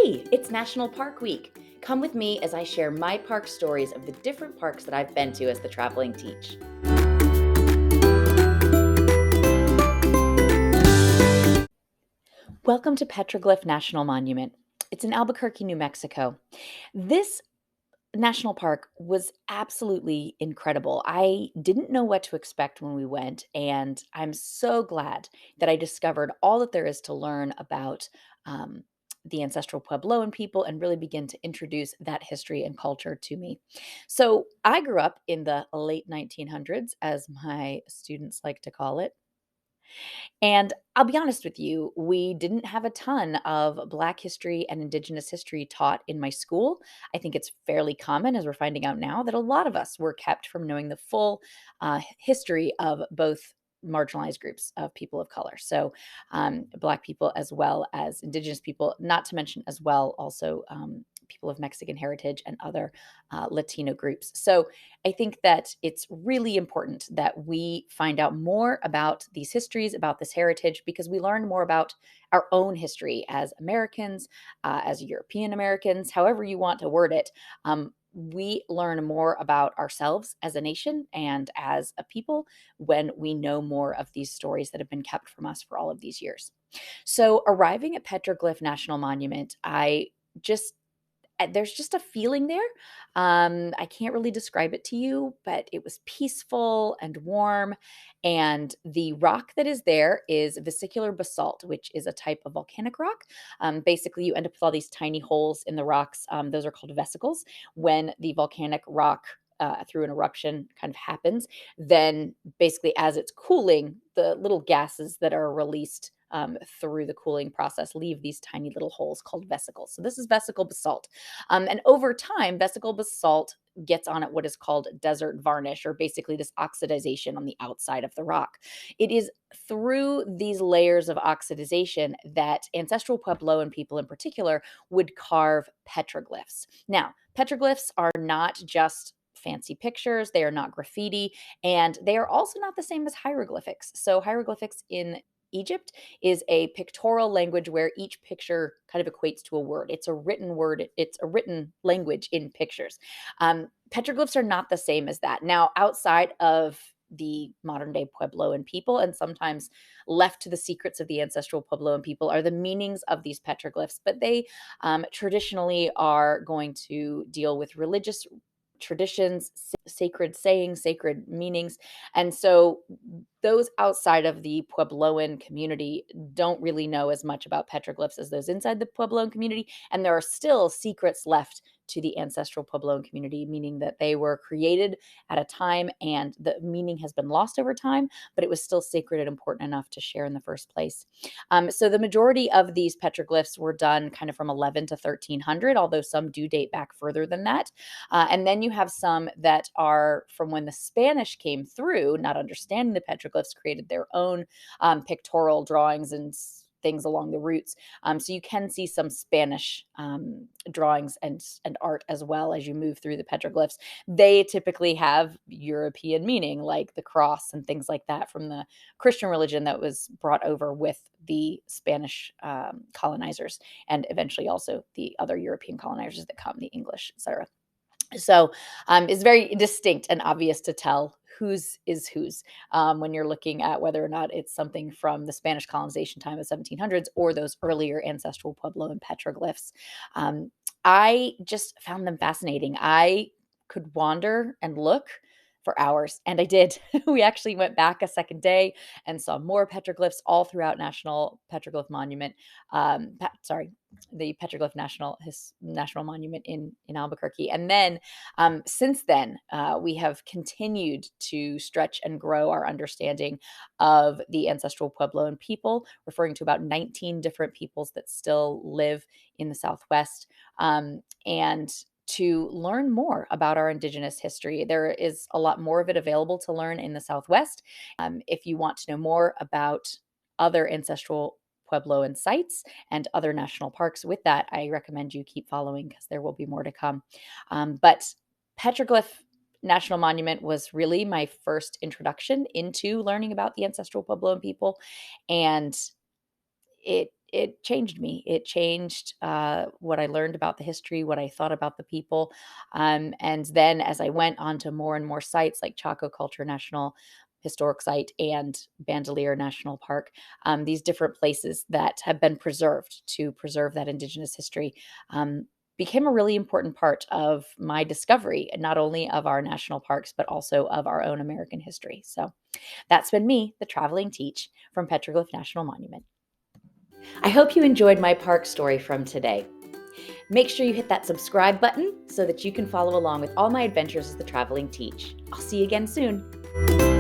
Hey, it's National Park Week. Come with me as I share my park stories of the different parks that I've been to as the traveling teach. Welcome to Petroglyph National Monument. It's in Albuquerque, New Mexico. This national park was absolutely incredible. I didn't know what to expect when we went, and I'm so glad that I discovered all that there is to learn about um, the ancestral Puebloan people and really begin to introduce that history and culture to me. So, I grew up in the late 1900s, as my students like to call it. And I'll be honest with you, we didn't have a ton of Black history and Indigenous history taught in my school. I think it's fairly common, as we're finding out now, that a lot of us were kept from knowing the full history of both marginalized groups of people of color. So, Black people as well as Indigenous people, not to mention as well also people of Mexican heritage and other Latino groups. So, I think that it's really important that we find out more about these histories, about this heritage, because we learn more about our own history as Americans, as European Americans, however you want to word it. We learn more about ourselves as a nation and as a people when we know more of these stories that have been kept from us for all of these years. So, arriving at Petroglyph National Monument, I just there's just a feeling there. I can't really describe it to you, but it was peaceful and warm. And the rock that is there is vesicular basalt, which is a type of volcanic rock. Basically, you end up with all these tiny holes in the rocks. Those are called vesicles. When the volcanic rock through an eruption kind of happens, then basically, as it's cooling, the little gases that are released through the cooling process leave these tiny little holes called vesicles. So this is vesicle basalt. And over time, vesicle basalt gets on at what is called desert varnish, or basically this oxidization on the outside of the rock. It is through these layers of oxidization that ancestral Puebloan people in particular would carve petroglyphs. Now, petroglyphs are not just fancy pictures, they are not graffiti, and they are also not the same as hieroglyphics. So, hieroglyphics in Egypt is a pictorial language where each picture kind of equates to a word. It's a written word, it's a written language in pictures. Petroglyphs are not the same as that. Now, outside of the modern day Puebloan people, and sometimes left to the secrets of the ancestral Puebloan people, are the meanings of these petroglyphs, but they traditionally are going to deal with religious traditions, sacred sayings, sacred meanings. And so those outside of the Puebloan community don't really know as much about petroglyphs as those inside the Puebloan community. And there are still secrets left to the ancestral Puebloan community, meaning that they were created at a time and the meaning has been lost over time, but it was still sacred and important enough to share in the first place. So the majority of these petroglyphs were done kind of from 11 to 1300, although some do date back further than that. And then you have some that are from when the Spanish came through, not understanding the petroglyphs, created their own pictorial drawings and things along the routes. So you can see some Spanish drawings and art as well as you move through the petroglyphs. They typically have European meaning, like the cross and things like that from the Christian religion that was brought over with the Spanish colonizers, and eventually also the other European colonizers that come, the English, etc. So it's very distinct and obvious to tell whose is whose when you're looking at whether or not it's something from the Spanish colonization time of 1700s or those earlier ancestral Puebloan petroglyphs. Um, I just found them fascinating. I could wander and look for hours, and I did. We actually went back a second day and saw more petroglyphs all throughout National Petroglyph Monument. Sorry, the Petroglyph National Monument in Albuquerque. And then since then, we have continued to stretch and grow our understanding of the ancestral Puebloan people, referring to about 19 different peoples that still live in the Southwest. And to learn more about our Indigenous history. There is a lot more of it available to learn in the Southwest. If you want to know more about other ancestral Puebloan sites and other national parks with that, I recommend you keep following because there will be more to come. But Petroglyph National Monument was really my first introduction into learning about the ancestral Puebloan people. And it it changed me. It changed what I learned about the history, what I thought about the people. And then as I went on to more and more sites like Chaco Culture National Historic Site and Bandelier National Park, these different places that have been preserved to preserve that Indigenous history, became a really important part of my discovery, not only of our national parks, but also of our own American history. So that's been me, the traveling teach from Petroglyph National Monument. I hope you enjoyed my park story from today. Make sure you hit that subscribe button so that you can follow along with all my adventures as the traveling teach. I'll see you again soon.